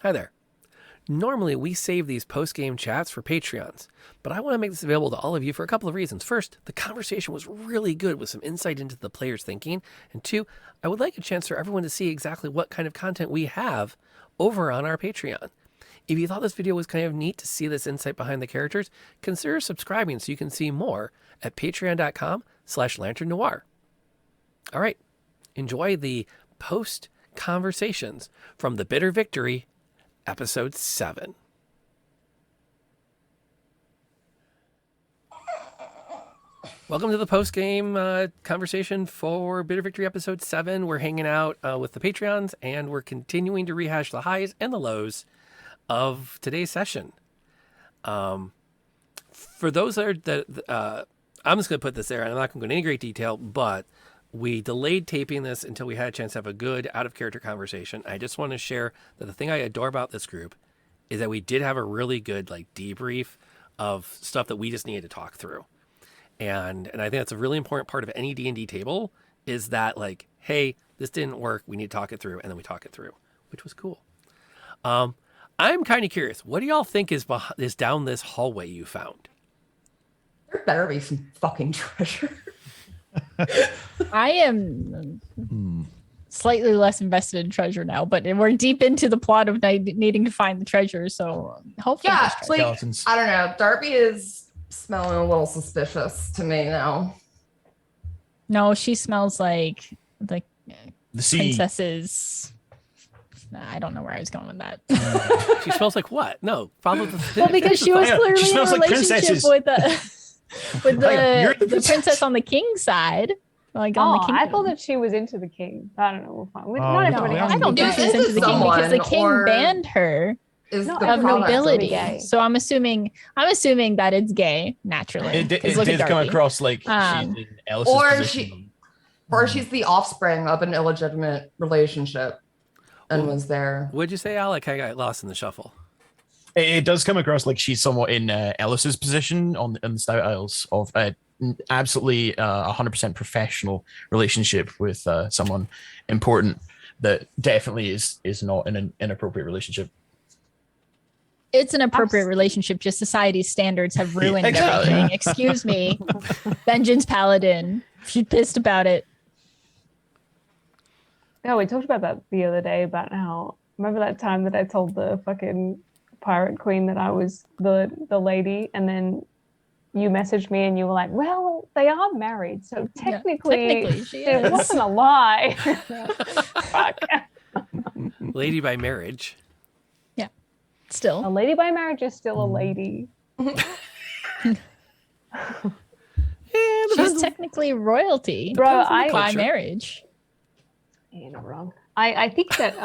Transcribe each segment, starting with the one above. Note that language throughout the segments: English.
Hi there. Normally, we save these post-game chats for Patreons, but I want to make this available to all of you for a couple of reasons. First, the conversation was really good with some insight into the players' thinking. And two, I would like a chance for everyone to see exactly what kind of content we have over on our Patreon. If you thought this video was kind of neat to see this insight behind the characters, consider subscribing so you can see more at patreon.com/Lantern Noir. All right, enjoy the post-conversations from The Bitter Victory, Episode 7. Welcome to the post-game conversation for Bitter Victory Episode 7. We're hanging out with the Patreons, and we're continuing to rehash the highs and the lows of today's session. For those that I'm just going to put this there, and I'm not going to go into any great detail, but we delayed taping this until we had a chance to have a good out-of-character conversation. I just want to share that the thing I adore about this group is that we did have a really good debrief of stuff that we just needed to talk through. And I think that's a really important part of any D&D table is that, hey, this didn't work. We need to talk it through. And then we talk it through, which was cool. I'm kind of curious. What do y'all think is down this hallway you found? There better be some fucking treasure. I am slightly less invested in treasure now, but we're deep into the plot of needing to find the treasure, so hopefully I don't know. Darby is smelling a little suspicious to me now. No, she smells like the sea. Princesses. I don't know where I was going with that. She smells like what? No, follow the. Well, because she was clearly she in a smells like relationship with the princess on the king's side. On the I thought that she was into the king. I don't know. Not everybody I don't think she's into the king because the king banned her of nobility. So I'm assuming that it's gay naturally. It did come across like she's in Ellis's position. Or she's the offspring of an illegitimate relationship and was there. What'd you say, Alec? I got lost in the shuffle. It does come across like she's somewhat in Ellis's position in the Stout Isles of absolutely 100% professional relationship with someone important that definitely is not an inappropriate relationship. It's an appropriate relationship, just society's standards have ruined everything. Excuse me. Vengeance Paladin. She's pissed about it. Yeah, we talked about that the other day about how, remember that time that I told the fucking pirate queen that I was the lady, and then you messaged me and you were like, well, they are married, so technically it wasn't a lie. Fuck. Lady by marriage. Yeah, still a lady by marriage is still a lady. She's technically royalty, bro. By marriage. You're not wrong. I think that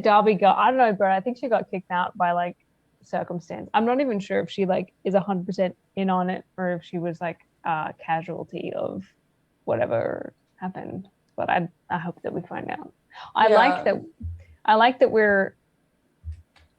Darby got, I don't know, bro. I think she got kicked out by circumstance. I'm not even sure if she is 100% in on it or if she was a casualty of whatever happened. But I hope that we find out. I like that we're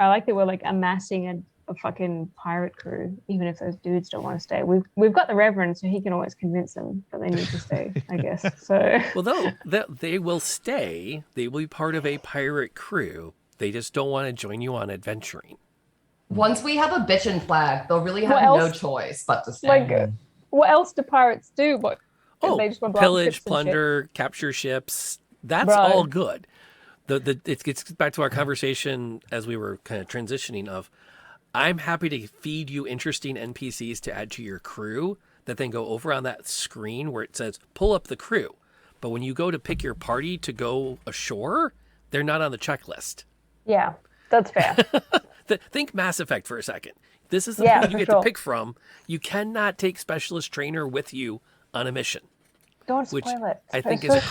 amassing a fucking pirate crew, even if those dudes don't want to stay. We've got the Reverend, so he can always convince them that they need to stay, I guess. So well, they will stay. They will be part of a pirate crew. They just don't want to join you on adventuring. Once we have a bitchin' flag, they'll really have no choice but to stay. What else do pirates do? They just want pillage, plunder, capture ships. That's all good. It gets back to our conversation as we were kind of transitioning of, I'm happy to feed you interesting NPCs to add to your crew that then go over on that screen where it says, pull up the crew. But when you go to pick your party to go ashore, they're not on the checklist. Yeah, that's fair. Think Mass Effect for a second. This is the thing you get to pick from. You cannot take Specialist Trainer with you on a mission. Don't spoil it. I think is a crime.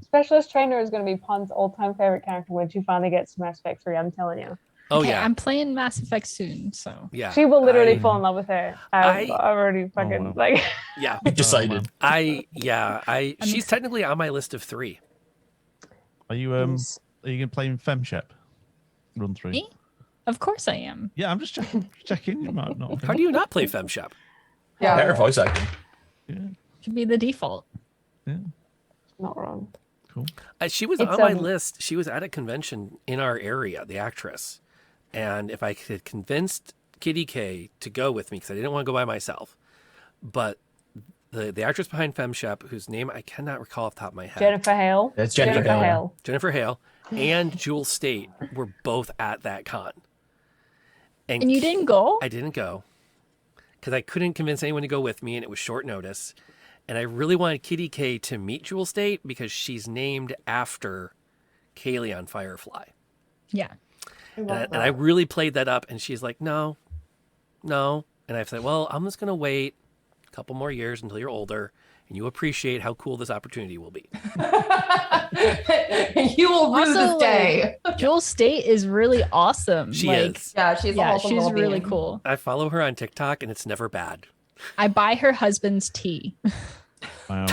Specialist Trainer is going to be Pun's all-time favorite character when she finally gets to Mass Effect 3, I'm telling you. Oh, yeah. I'm playing Mass Effect soon, so. Yeah. She will literally fall in love with her. I already fucking, Yeah. Decided. She's technically on my list of 3. Are you going to play FemShep run through? Me? Of course I am. Yeah, I'm just checking. You might not. How do you not play FemShep? Yeah. Better voice acting. Yeah. Should be the default. Yeah. Not wrong. Cool. She was It's, on my um, list. She was at a convention in our area, the actress. And if I could convinced Kitty K to go with me, because I didn't want to go by myself, but the actress behind FemShep, whose name I cannot recall off the top of my head, Jennifer Hale. It's Jennifer Hale. Jennifer Hale, and Jewel State were both at that con. And you didn't go? I didn't go because I couldn't convince anyone to go with me, and it was short notice. And I really wanted Kitty K to meet Jewel State because she's named after Kaylee on Firefly. Yeah. And I really played that up, and she's like, no. And I said, well, I'm just going to wait a couple more years until you're older, and you appreciate how cool this opportunity will be. You will rue Also, this day. Jewel State is really awesome. She like, is. Yeah, she's a Yeah, wholesome she's well-being. really cool. I follow her on TikTok, and it's never bad. I buy her husband's tea. Wow.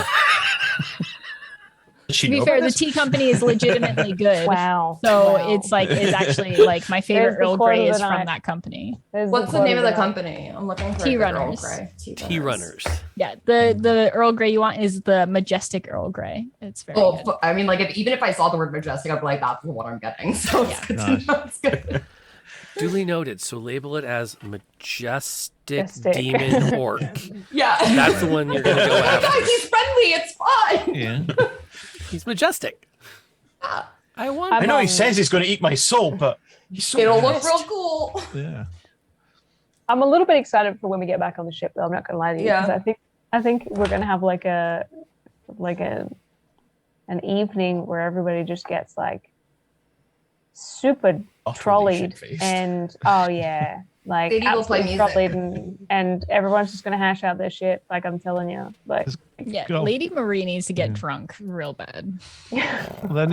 Does she To be know fair, about the this? tea company is legitimately good. Wow. So Wow. it's actually like my favorite There's the Earl quote Grey of is the from night. that company. There's What's the quote name of the that. company? I'm looking for Tea a good Earl Runners. Grey. Tea Runners. Yeah, the Earl Grey you want is the Majestic Earl Grey. It's very Oh, good. I mean, like, even if I saw the word majestic, I'd be like, that's what I'm getting. So it's Yeah. good Nice. to know. It's good. Duly noted. So label it as Majestic Majestic. Demon Orc. Yeah. That's the one you're going to go Guys, after. he's friendly. It's fine. Yeah. He's majestic. I want. I know he Um, says he's going to eat my soul, but he's so It'll look honest. real cool. Yeah. I'm a little bit excited for when we get back on the ship, though. I'm not gonna lie to you, Yeah. because I think we're gonna have like an evening where everybody just gets like super Utterly trolleyed, shit-faced. and oh yeah, like Sadie will play absolutely music. trolleyed, and everyone's just gonna hash out their shit. Like I'm telling you, like Yeah, Go. Lady Marie needs to get Yeah. drunk real bad. Well, there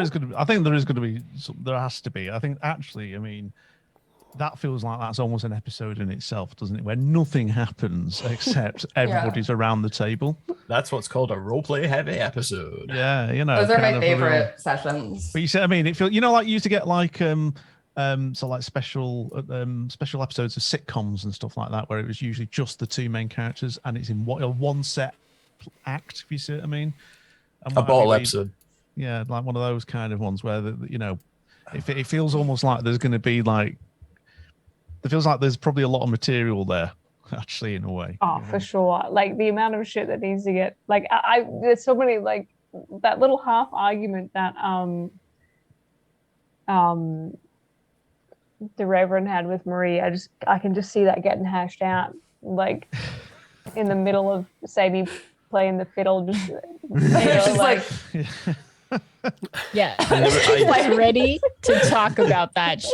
is going to be. I think there is going to be. There has to be. I think actually. I mean, that feels like that's almost an episode in itself, doesn't it? Where nothing happens except everybody's around the table. That's what's called a roleplay heavy episode. Yeah, you know. Those are kind my of a real- favorite sessions. But you said, I mean, it feels, you know, like you used to get like so like special episodes of sitcoms and stuff like that, where it was usually just the two main characters and it's in one set act. If you see what I mean. And A what have bottle you made- episode. Yeah, like one of those kind of ones where you know, it feels almost like there's going to be like, it feels like there's probably a lot of material there, actually, in a way. oh for sure, like the amount of shit that needs to get like I there's so many like that little half argument that the Reverend had with Marie. I can just see that getting hashed out like in the middle of Sadie playing the fiddle, just you know, She's like, Yeah, I never- she's I- like ready to talk about that.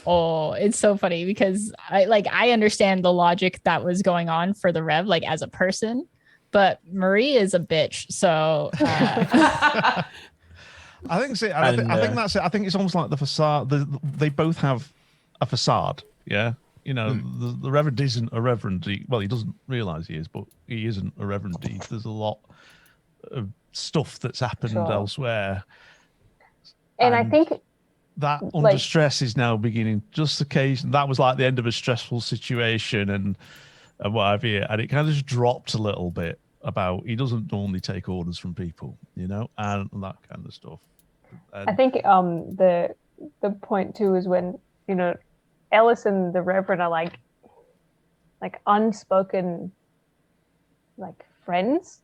Oh, it's so funny because I understand the logic that was going on for the Rev, like as a person, but Marie is a bitch. So I think so. And, I think that's it. I think it's almost like the facade. They both have a facade. Yeah. You know, the Reverend isn't a Reverend. He doesn't realize he is, but he isn't a Reverend. There's a lot of stuff that's happened Sure. elsewhere. and I And think that under like- stress is now beginning. Just occasion that was like the end of a stressful situation and what have you, and it kind of just dropped a little bit about he doesn't normally take orders from people, you know, and that kind of stuff. And I think the point too is when, you know, Ellis and the Reverend are like unspoken like friends,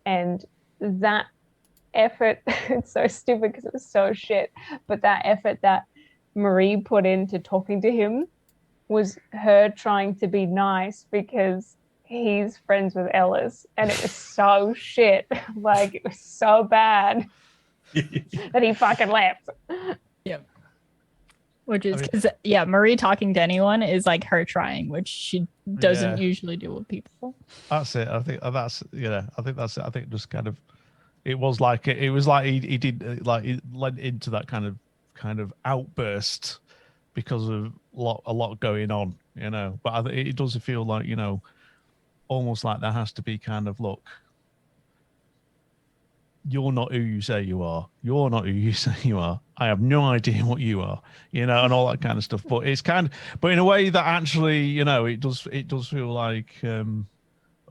and that effort, it's so stupid because it was so shit, but that effort that Marie put into talking to him was her trying to be nice because he's friends with Ellis, and it was so shit. Like it was so bad that he fucking left. which is I mean- because Marie talking to anyone is like her trying, which she doesn't Yeah. usually do with people. that's it. I think that's I think that's it. I think just kind of it was like he did like he led into that kind of outburst because of a lot going on, you know. But I think it does feel like, you know, almost like there has to be kind of, look, you're not who you say you are. You're not who you say you are. I have no idea what you are, you know, and all that kind of stuff. But it's but in a way that actually, you know, it does feel like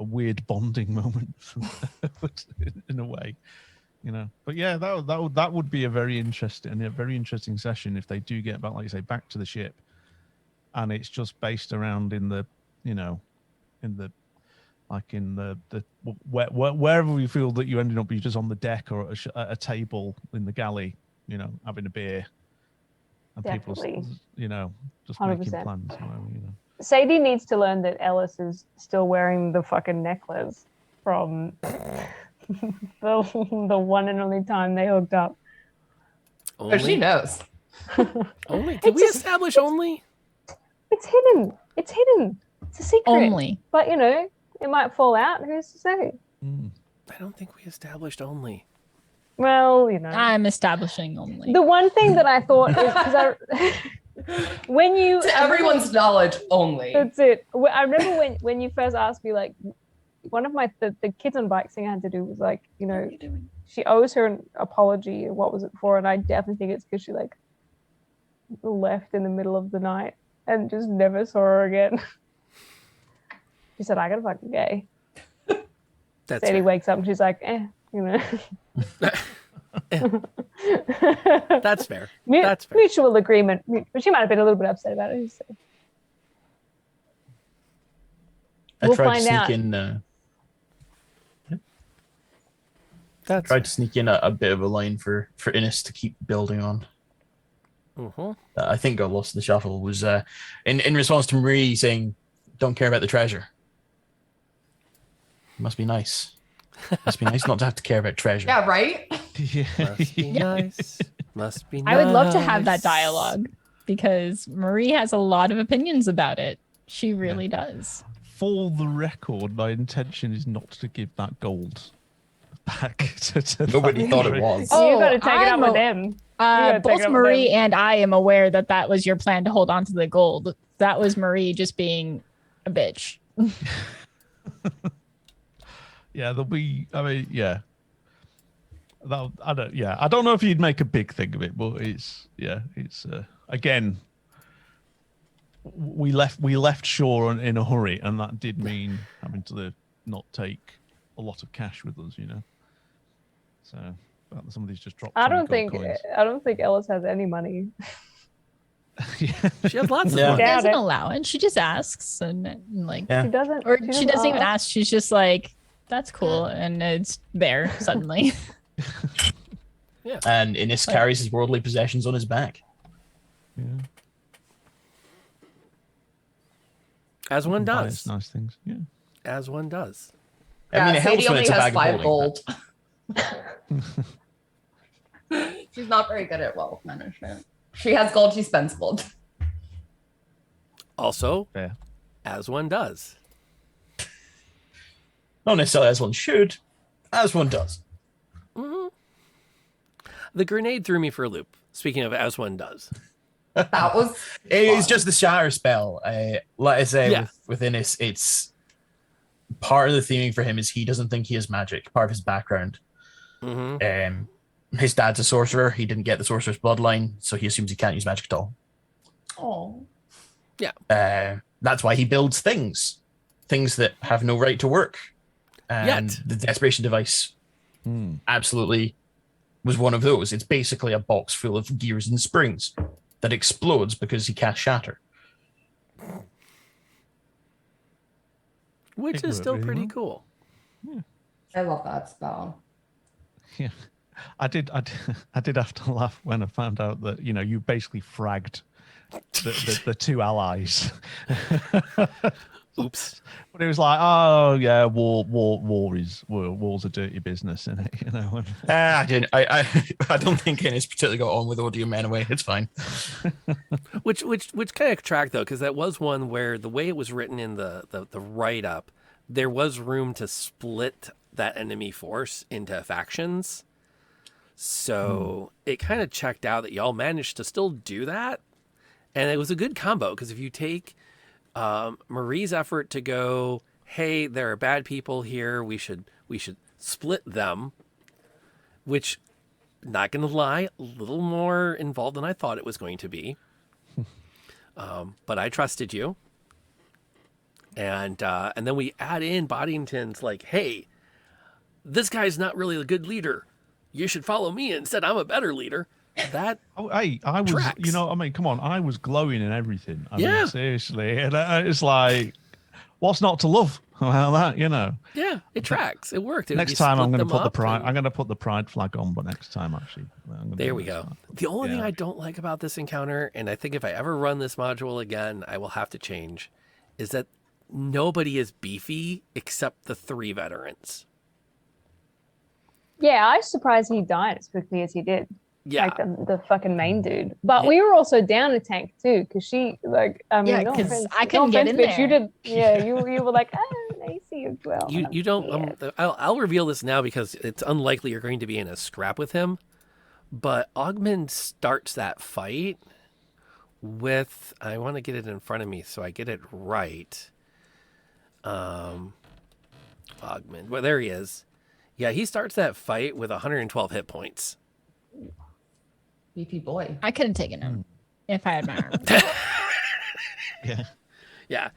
a weird bonding moment in a way, you know. But yeah, that would be a very interesting session if they do get back, like you say, back to the ship, and it's just based around in the, you know, in the like in the wherever we feel that you ended up, you're just on the deck or at a table in the galley, you know, having a beer, and Definitely. people, you know, just 100%. making plans, whatever, you know. Sadie needs to learn that Ellis is still wearing the fucking necklace from the one and only time they hooked up. But she knows. Only? Did we establish only? It's hidden. It's hidden. It's a secret. Only. But you know, it might fall out. Who's to say? I don't think we established only. Well, you know. I'm establishing only. The one thing that I thought is because when you To everyone's knowledge, only. that's it. I remember when you first asked me, like, one of the kids on bike thing I had to do was like, you know, she owes her an apology. What was it for? And I definitely think it's because she like left in the middle of the night and just never saw her again. She said, "I got a fucking gay." That's Sadie fair. wakes up and she's like, you know. That's fair. That's fair. Mutual agreement. But she might have been a little bit upset about it. So. I We'll tried to find sneak out. in. That's Tried to sneak in a bit of a line for Innes to keep building on. Mhm. I think got lost in the shuffle was in response to Marie saying, "Don't care about the treasure." Must be nice. Must be nice not to have to care about treasure. Yeah, right? Must be nice. Must be nice. I would love to have that dialogue because Marie has a lot of opinions about it. She really does. For the record, my intention is not to give that gold back to Nobody that thought it country. was. Oh, You got to take it up I'm with a- them. gotta take Both it up with Marie them. and I am aware that that was your plan to hold on to the gold. That was Marie just being a bitch. Yeah, there'll be. I mean, yeah. I don't. Yeah, I don't know if you'd make a big thing of it, but it's. Yeah, it's. Again, we left shore in a hurry, and that did mean having to not take a lot of cash with us, you know. So some of these just dropped. I 20 don't think gold coins. Ellis has any money. Yeah. She has lots of Yeah. money. She Doubt doesn't it. allow it. She just asks and like, Yeah. She doesn't. or she doesn't even ask. She's just like, "That's cool," and it's there suddenly. And Innes carries his worldly possessions on his back. Yeah. As one Buys does. nice things. Yeah. As one does. I mean, Yeah, it helps Sadie when only it's a has bag of 5 holding. gold. She's not very good at wealth management. She has gold, she spends gold. Also, Fair. as one does. Not necessarily as one should, as one does. The grenade threw me for a loop. Speaking of as one does. That was It's fun. just the shatter spell. Like I say, Yeah. with Innes, it's part of the theming for him is he doesn't think he has magic. Part of his background. Mm-hmm. His dad's a sorcerer. He didn't get the sorcerer's bloodline, so he assumes he can't use magic at all. Oh. That's why he builds things that have no right to work. And Yet. the desperation device absolutely was one of those. It's basically a box full of gears and springs that explodes because he can't shatter. Which It is worked still really pretty well. cool. I love that spell. Yeah, I did have to laugh when I found out that you basically fragged the two allies. Oops. But it was like, oh yeah, war's a dirty business, isn't it? I don't think Innes particularly got on with Odium anyway. It's fine. Which kind of tracked though, because that was one where the way it was written in the write up, there was room to split that enemy force into factions. So it kind of checked out that y'all managed to still do that, and it was a good combo because if you take Marie's effort to go, hey, there are bad people here, we should split them, which, not gonna lie, a little more involved than I thought it was going to be. But I trusted you. And then we add in Boddington's like, hey, this guy's not really a good leader. You should follow me instead. I'm a better leader. That Hey, I was, tracks. you know, I mean, come on, I was glowing and everything. I Yeah. mean, seriously, and it's like, what's not to love about that, you know? yeah, it tracks. It worked. Next You time, I'm split going to them put the up pride. and- I'm going to put the pride flag on, but next time, actually, I'm gonna There do we it go. next time. The only thing Yeah. I don't like about this encounter, and I think if I ever run this module again, I will have to change, is that nobody is beefy except the 3 veterans. Yeah, I was surprised he died as quickly as he did. Yeah. Like the fucking main dude. But Yeah. we were also down a tank too, because she like I mean Yeah, no 'cause offense, I couldn't no get offense, in bitch, you there. did you were like, I see you as well. You don't. I'll reveal this now because it's unlikely you're going to be in a scrap with him. But Ogman starts that fight with. I want to get it in front of me so I get it right. Ogman. Well, there he is. Yeah, he starts that fight with 112 hit points. Beefy boy. I could have taken him if I had my arm. Yeah. Yeah,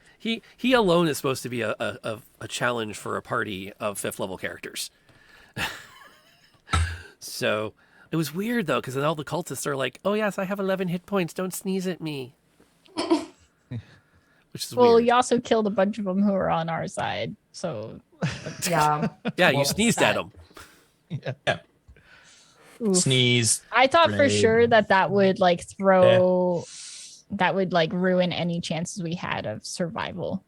he alone is supposed to be a challenge for a party of 5th level characters. So it was weird though, because then all the cultists are like, "Oh yes, I have 11 hit points. Don't sneeze at me." Which is Well, weird. you also killed a bunch of them who were on our side. So Yeah. Yeah, you Well, sneezed at that- him. Yeah. oof. Sneeze. I thought for Grenade. sure that would like throw, that would like ruin any chances we had of survival.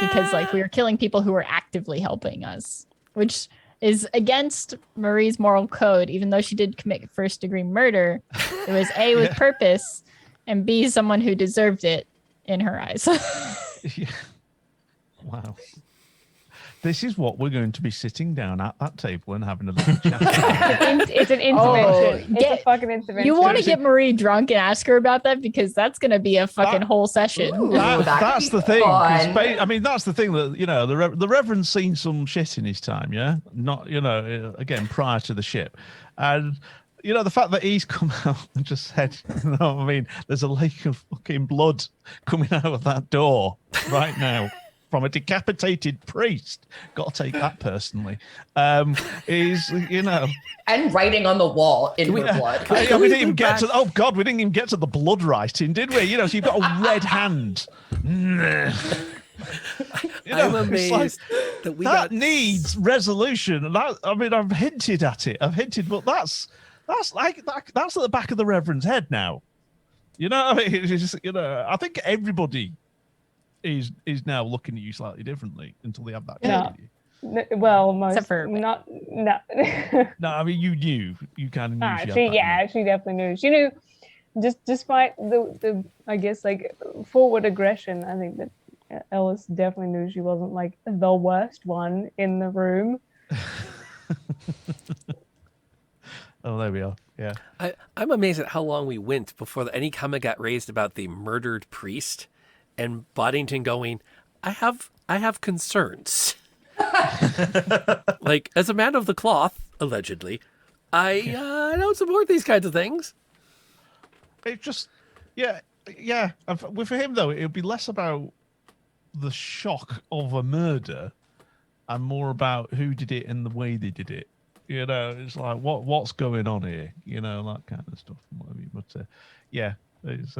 Because like we were killing people who were actively helping us, which is against Marie's moral code. Even though she did commit 1st-degree murder, it was A, with purpose, and B, someone who deserved it in her eyes. Yeah. Wow. This is what we're going to be sitting down at that table and having a little chat. It's an intervention. Oh, It's a get- fucking intervention. You want to get Marie drunk and ask her about that, because that's going to be a fucking whole session. Ooh. That- that could that's be the thing. 'cause fun. I mean, that's the thing that, you know, the Reverend's seen some shit in his time, yeah? Not, you know, again, prior to the ship. And, you know, the fact that he's come out and just said, you know what I mean, there's a lake of fucking blood coming out of that door right now from a decapitated priest. Got to take that personally. Is, you know... And writing on the wall in We- her blood. we Can we didn't even loop get to. back? Oh God, we didn't even get to the blood writing, did we? You know, so you've got a red hand. You know, I'm it's amazed like, that we that got needs resolution. And that, I mean, I've hinted at it. But that's like that's at the back of the Reverend's head now. You know, I mean, it's just, you know, I think everybody is now looking at you slightly differently until they have that No. chat with you. Well, most Except for- not no. No, I mean, you knew, you kind of knew. Ah, she had she that, yeah, she definitely knew. She knew, despite the I guess like forward aggression. I think that Ellis definitely knew she wasn't like the worst one in the room. Oh, there we are. Yeah. I'm amazed at how long we went before any comment got raised about the murdered priest, and Boddington going, I have concerns. Like, as a man of the cloth, allegedly, I don't support these kinds of things. It just, yeah. And for him though, it'll be less about the shock of a murder and more about who did it and the way they did it. You know, it's like what's going on here. You know, that kind of stuff. And what have you. But yeah, it's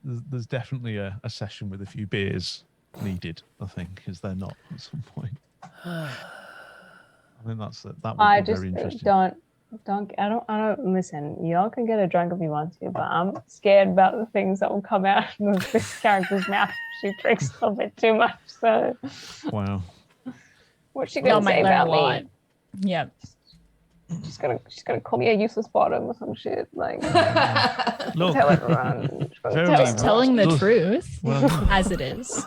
there's definitely a session with a few beers needed. I think, is there not at some point? I think that would I be just very interesting. don't. I don't listen. Y'all can get her drunk if you want to, but I'm scared about the things that will come out of this character's mouth. She drinks a little bit too much. So, Wow. what's she Y'all gonna might say learn a about lot. me? Yeah. She's gonna call me a useless bottom or some shit. Like Look, tell everyone. She's gonna Very tell well. Just telling the Ugh. truth Well- as it is.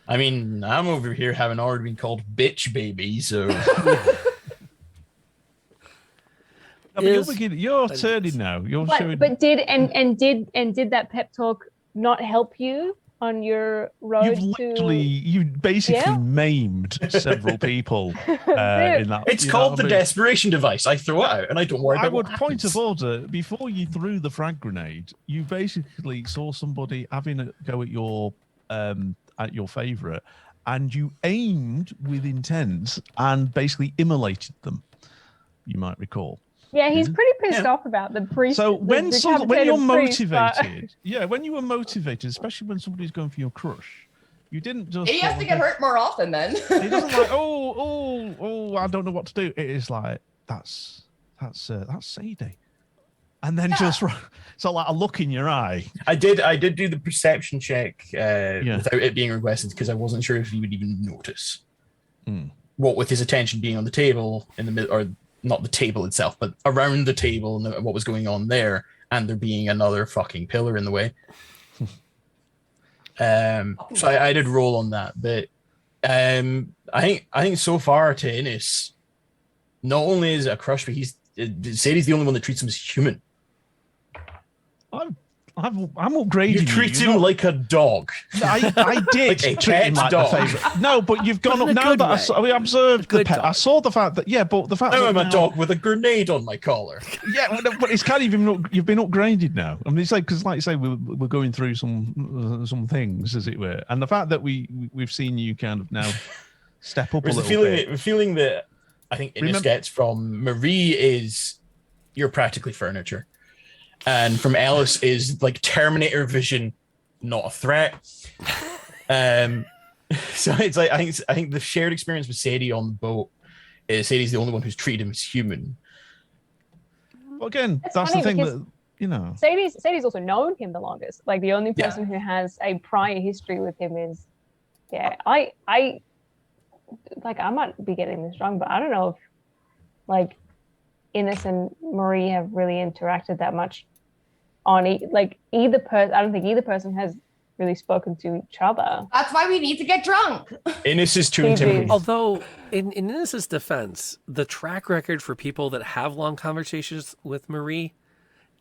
I mean, I'm over here having already been called bitch baby, so I mean, Is- you're turning now. You're showing. but did that pep talk not help you on your road you basically Yeah. maimed several people in that. It's you know called what the I mean? desperation device. I throw it out and I don't worry I about would what point happens. of order before you threw the frag grenade. You basically saw somebody having a go at your favorite, and you aimed with intent and basically immolated them. You might recall. Yeah, he's pretty pissed Yeah. off about the priest. So the when decapitated you're priest, but- motivated, when you were motivated, especially when somebody's going for your crush, you didn't just. He has sort to of get go- hurt more often then. He doesn't like, oh, I don't know what to do. It is like that's Sadie, and then just so like a look in your eye. I did do the perception check without it being requested because I wasn't sure if he would even notice. What with his attention being on the table in the middle, or not the table itself, but around the table and what was going on there, and there being another fucking pillar in the way. So I did roll on that, but I think so far to Innes, not only is it a crush, but Sadie's the only one that treats him as human. I'm upgrading You you. treat You're him not- like a dog. I did Like a treat him pet like dog. the favorite. No, but you've gone But up in a now good that way. we observed the Good pet. I dog. saw the fact that but the fact Now that I'm a now- dog with a grenade on my collar. Yeah, but it's kind of you've been upgraded now. I mean, it's like because, like you say, we're going through some things, as it were, and the fact that we've seen you kind of now step up a Whereas little bit. the feeling that I think Innes Remember- gets from Marie is you're practically furniture, and from Ellis is like Terminator vision, not a threat. So it's like I think the shared experience with Sadie on the boat is Sadie's the only one who's treated him as human. But again, It's that's the funny thing because- that you know. Sadie's also known him the longest. Like the only Yeah. person who has a prior history with him is, I like I might be getting this wrong, but I don't know if like Innes and Marie have really interacted that much on either person. I don't think either person has really spoken to each other. That's why we need to get drunk. Innes is too Maybe. intimidating. Although, in Innes's defense, the track record for people that have long conversations with Marie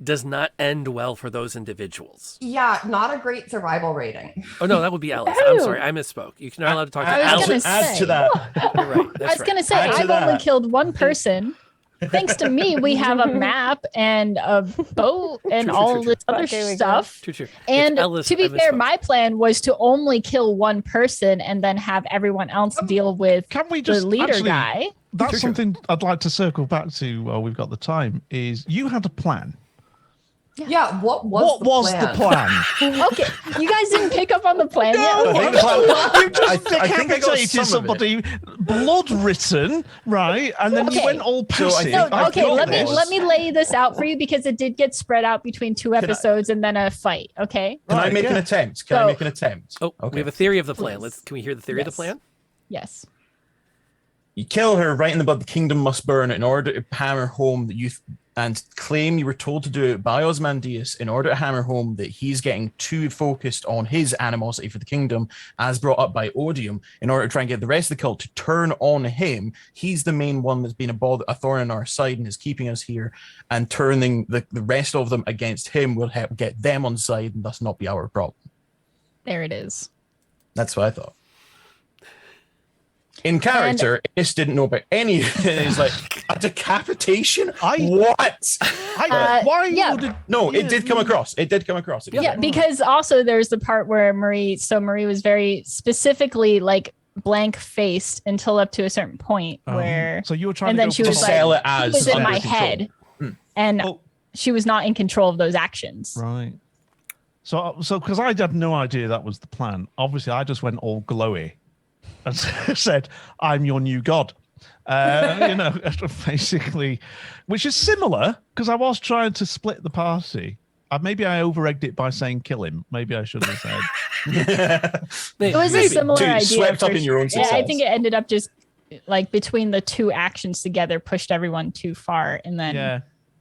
does not end well for those individuals. Yeah, not a great survival rating. Oh no, that would be Alice. I'm Ew. sorry, I misspoke. You're not allowed to talk to I was Alice. gonna Add say. to that. You're right. I That's was right. gonna say Add to I've only that. killed one person. Thanks to me, we have a map and a boat and True, all true, this other There we go. stuff. True, true. It's And Ellis, to be I fair, misspoke. my plan was to only kill one person and then have everyone else deal with Can we the just leader actually, guy. That's Sure. something I'd like to circle back to while we've got the time. Is you had a plan. Yeah, what was What the was plan? the plan? Okay, you guys didn't pick up on the plan yet. I Okay. think the plan- You just I think I got decapitated some of it. somebody, blood written, right? And then you Okay. went all So I passive. think No, I've okay, got let me this. let me lay this out for you because it did get spread out between two episodes and then a fight. Okay. Can I Right, make an yeah. attempt? Can I So- make an attempt? Oh, Okay. we have a theory of the plan. Please. Can we hear the theory of the Yes. plan? Yes. You kill her right in the butt. The kingdom must burn in order to hammer home that you and claim you were told to do it by Ozymandias in order to hammer home that he's getting too focused on his animosity for the kingdom, as brought up by Odium, in order to try and get the rest of the cult to turn on him. He's the main one that's been a thorn in our side and is keeping us here, and turning the rest of them against him will help get them on side and thus not be our problem. There it is. That's what I thought. In character, Innes didn't know about any of it. It's like a decapitation. What? Why yeah. would it? No, Yeah. it did come across. It did come across. It was Yeah, like, because also there's the part where Marie was very specifically like blank faced until up to a certain point where So you were trying and to then go she for was the- like, sell it she as was in under my control. head Hmm. and Oh. she was not in control of those actions. Right. So because I had no idea that was the plan. Obviously, I just went all glowy and said, "I'm your new god." Basically, which is similar because I was trying to split the party. Maybe I over-egged it by saying kill him. Maybe I shouldn't have said. It was a Maybe. similar Dude, idea. swept up for in your own sure. Yeah, I success. think it ended up just like between the two actions together pushed everyone too far. And then Yeah.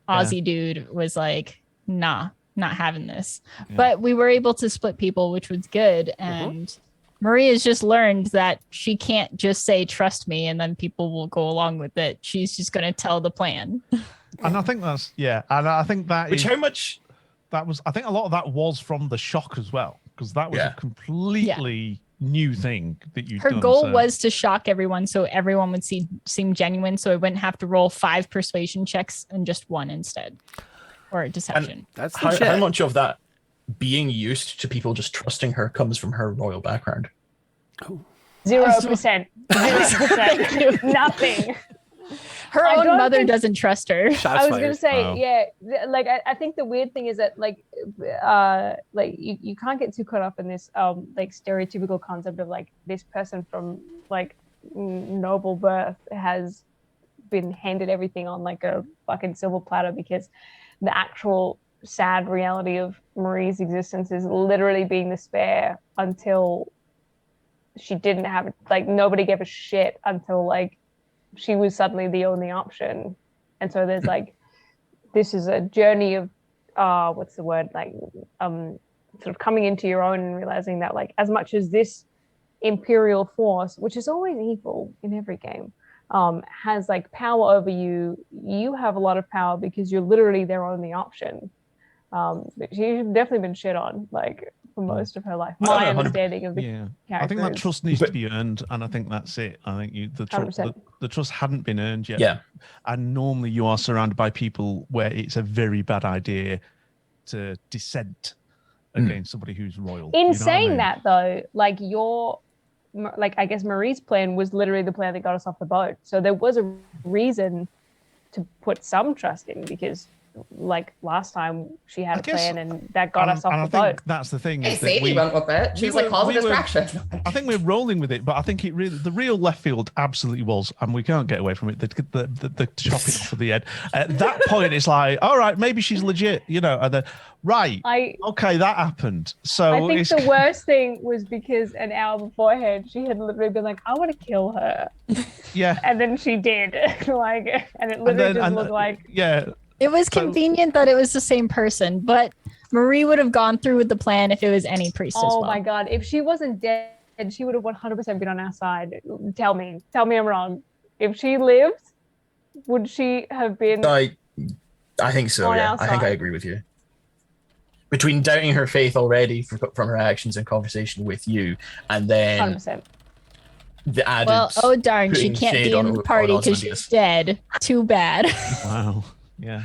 Aussie dude was like, nah, not having this. Yeah. But we were able to split people, which was good. And Maria's just learned that she can't just say, trust me, and then people will go along with it. She's just going to tell the plan. And I think and I think that Which is- how much? that was. I think a lot of that was from the shock as well. because that was Yeah. a completely new thing that you'd Her done. goal so- was to shock everyone so everyone would seem genuine, so I wouldn't have to roll 5 persuasion checks and just 1 instead. Or deception. That's the How shit. much of that being used to people just trusting her comes from her royal background? 0%. Thank you. 0%. Nothing. Her I own don't mother think- doesn't trust her. Shots I was fired. gonna say, Wow. yeah, like I think the weird thing is that like you can't get too caught up in this like stereotypical concept of like this person from like noble birth has been handed everything on like a fucking silver platter, because the actual sad reality of Marie's existence is literally being the spare until she didn't have like nobody gave a shit until like she was suddenly the only option. And so there's like this is a journey of what's the word, like sort of coming into your own and realizing that like as much as this imperial force, which is always evil in every game, has like power over you, you have a lot of power because you're literally their only option. She's definitely been shit on like for most of her life. I don't My know, 100%. understanding of the Yeah, character I think that is trust needs But- to be earned, and I think that's it. I think the 100%. trust hadn't been earned yet. Yeah. And normally you are surrounded by people where it's a very bad idea to dissent against somebody who's royal. In You know what I saying mean? that though, like like I guess Marie's plan was literally the plan that got us off the boat. So there was a reason to put some trust in, because like last time she had I a guess- plan and that got us and off I the boat. think that's the thing. Hey, is that Sadie we- went with it. She we was like, were- cause a we were- distraction. I think we're rolling with it, but I think it really the real left field absolutely was, and we can't get away from it. The chopping off of the head. At that point, it's like, all right, maybe she's legit, you know. And then, right, okay, that happened. So I think it's, the worst thing was because an hour beforehand she had literally been like, I want to kill her. yeah, And then she did. Like, and it literally just looked like yeah. It was So- convenient that it was the same person, but Marie would have gone through with the plan if it was any priest as oh well. my god, if she wasn't dead, she would have 100% been on our side. Tell me I'm wrong. If she lived, would she have been I think so. On Yeah, our I think I side. agree with you. Between doubting her faith already from her actions and conversation with you, and then 100%? the added. Well, oh darn, she putting can't shade be in on- the party on because Ozymandias. she's dead. Too bad. Wow. Yeah.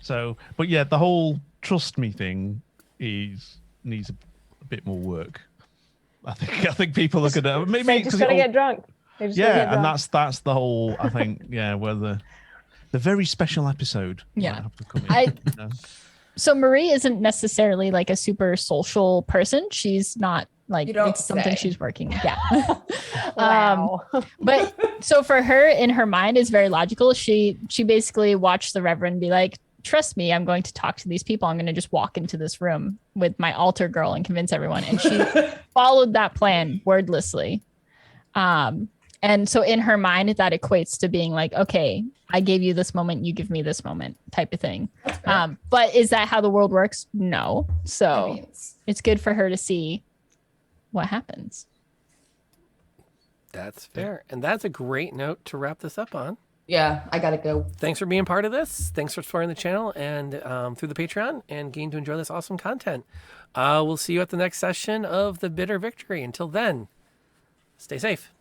So, but yeah, the whole trust me thing needs a bit more work. I think people are gonna maybe They just 'cause gotta it all- get drunk. They just gotta yeah, get and drunk. that's the whole. I think yeah, where the very special episode. might Yeah. have to come in, I- you know? So Marie isn't necessarily like a super social person. She's not like You don't it's something say. she's working. Yeah. Wow. But so for her, in her mind, is very logical. She basically watched the Reverend be like, trust me, I'm going to talk to these people. I'm going to just walk into this room with my altar girl and convince everyone. And she followed that plan wordlessly. And so in her mind, that equates to being like, okay, I gave you this moment, you give me this moment type of thing. But is that how the world works? No. So I mean, it's good for her to see what happens. That's fair. And that's a great note to wrap this up on. yeah, I gotta go. Thanks for being part of this. Thanks for supporting the channel and through the Patreon and getting to enjoy this awesome content. We'll see you at the next session of The Bitter Victory. Until then, stay safe.